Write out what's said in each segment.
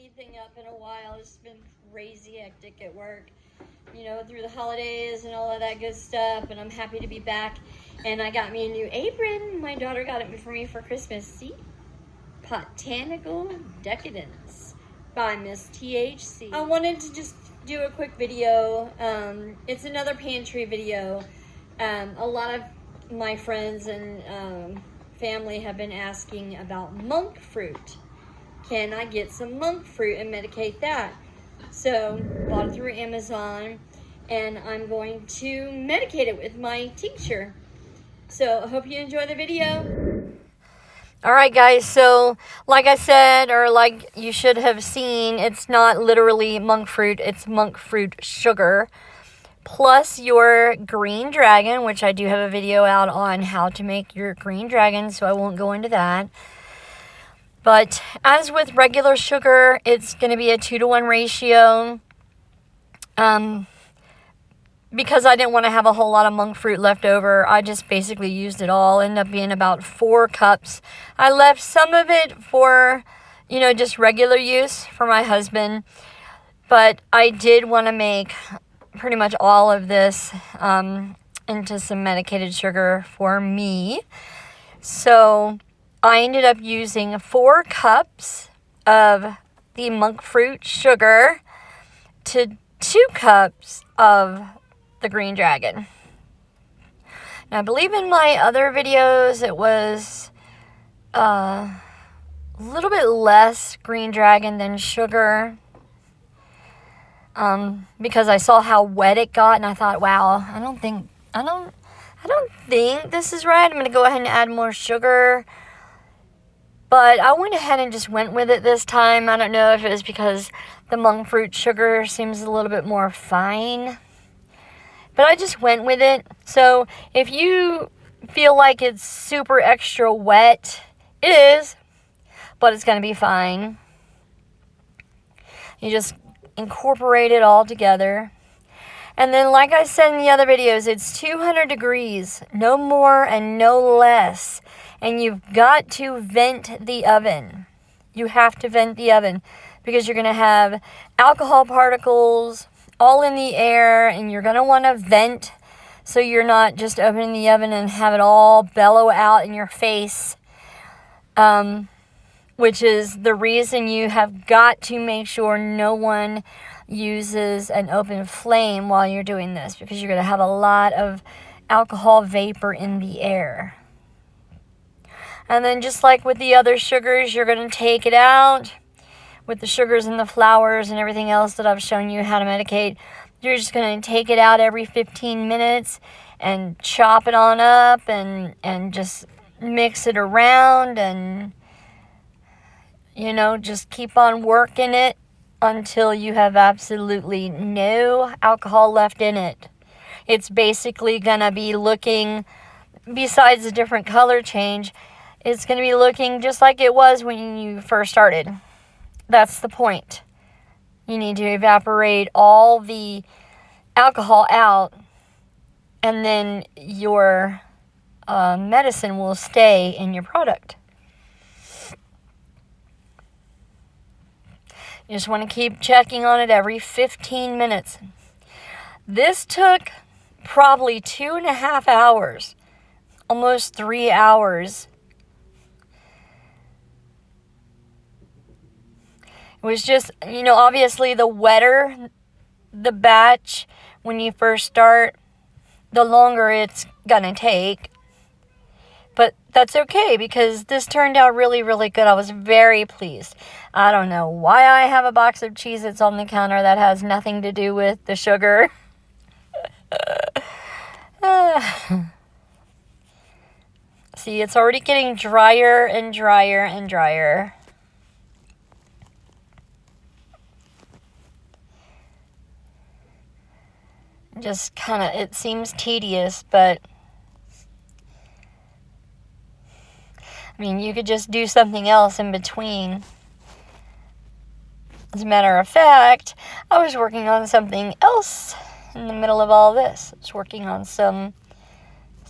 anything up in a while. It's been crazy hectic at work, you know, through the holidays and all of that good stuff, and I'm happy to be back. And I got me a new apron. My daughter got it for me for Christmas. See? Botanical Decadents by MsThc. I wanted to just do a quick video. It's another pantry video. A lot of my friends and family have been asking about monk fruit. Can I get some monk fruit and medicate that? So, bought it through Amazon, and I'm going to medicate it with my tincture. So, I hope you enjoy the video. Alright guys, so like I said, or like you should have seen, it's not literally monk fruit, it's monk fruit sugar, plus your green dragon, which I do have a video out on how to make your green dragon, so I won't go into that. But as with regular sugar, it's going to be a 2-to-1 ratio. Because I didn't want to have a whole lot of monk fruit left over, I just basically used it all. Ended up being about 4 cups. I left some of it for, you know, just regular use for my husband. But I did want to make pretty much all of this into some medicated sugar for me. So I ended up using 4 cups of the monk fruit sugar to 2 cups of the green dragon. Now I believe in my other videos it was a little bit less green dragon than sugar, because I saw how wet it got and I thought, wow, I don't think this is right. I'm going to go ahead and add more sugar. But I went ahead and just went with it this time. I don't know if it was because the monk fruit sugar seems a little bit more fine. But I just went with it. So if you feel like it's super extra wet, it is. But it's going to be fine. You just incorporate it all together. And then like I said in the other videos, it's 200 degrees. No more and no less. And you've got to vent the oven. You have to vent the oven because you're going to have alcohol particles all in the air, and you're going to want to vent so you're not just opening the oven and have it all bellow out in your face, which is the reason you have got to make sure no one uses an open flame while you're doing this, because you're going to have a lot of alcohol vapor in the air. And then just like with the other sugars, you're going to take it out with the sugars and the flours and everything else that I've shown you how to medicate. You're just going to take it out every 15 minutes and chop it on up and just mix it around and, you know, just keep on working it until you have absolutely no alcohol left in it. It's basically going to be looking, besides the different color change, it's going to be looking just like it was when you first started. That's the point. You need to evaporate all the alcohol out, and then your medicine will stay in your product. You just want to keep checking on it every 15 minutes. This took probably 2.5 hours, almost 3 hours. It was just, you know, obviously the wetter the batch when you first start, the longer it's gonna take. But that's okay, because this turned out really, really good. I was very pleased. I don't know why I have a box of Cheez-Its on the counter that has nothing to do with the sugar. See, it's already getting drier and drier and drier. Just kind of, it seems tedious, but I mean, you could just do something else in between. As a matter of fact, I was working on something else in the middle of all this. I was working on some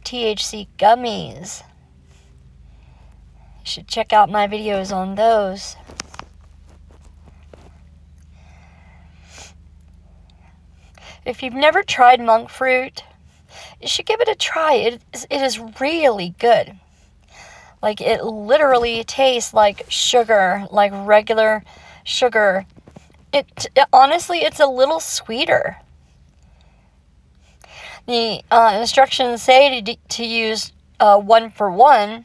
THC gummies. You should check out my videos on those. if you've never tried monk fruit, you should give it a try. It is really good. Like, it literally tastes like sugar, like regular sugar. Honestly, it's a little sweeter. The instructions say to use 1-for-1,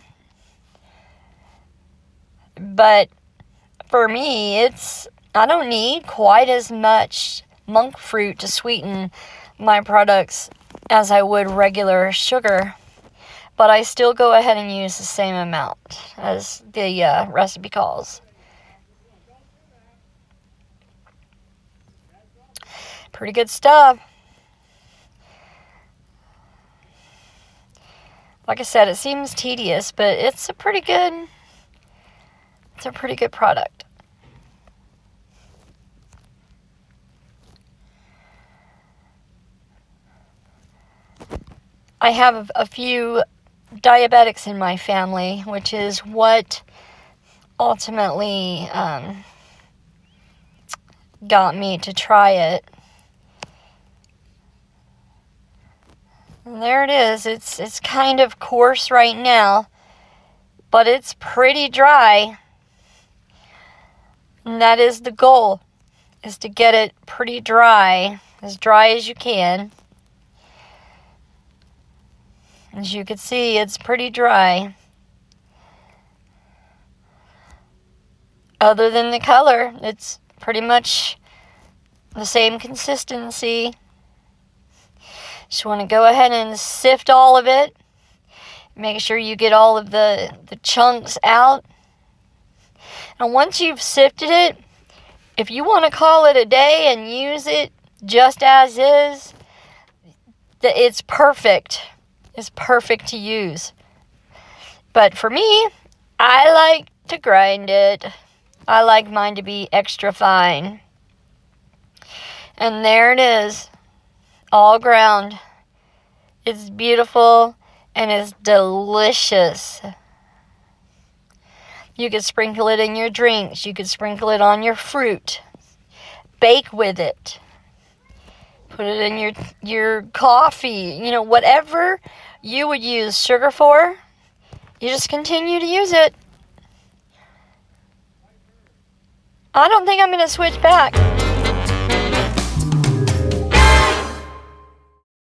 but for me, I don't need quite as much monk fruit to sweeten my products as I would regular sugar, but I still go ahead and use the same amount as the recipe calls. Pretty good stuff. Like I said, it seems tedious, but it's a pretty good product. I have a few diabetics in my family, which is what ultimately got me to try it. And there it is. It's kind of coarse right now, but it's pretty dry. And that is the goal, is to get it pretty dry as you can. As you can see, it's pretty dry. Other than the color, it's pretty much the same consistency. Just want to go ahead and sift all of it. Make sure you get all of the chunks out. And once you've sifted it, if you want to call it a day and use it just as is, it's perfect. It's perfect to use. But for me, I like to grind it. I like mine to be extra fine. And there it is, all ground. It's beautiful and it's delicious. You could sprinkle it in your drinks. You could sprinkle it on your fruit. Bake with it. Put it in your coffee. Whatever you would use sugar for, you just continue to use it. I don't think I'm going to switch back.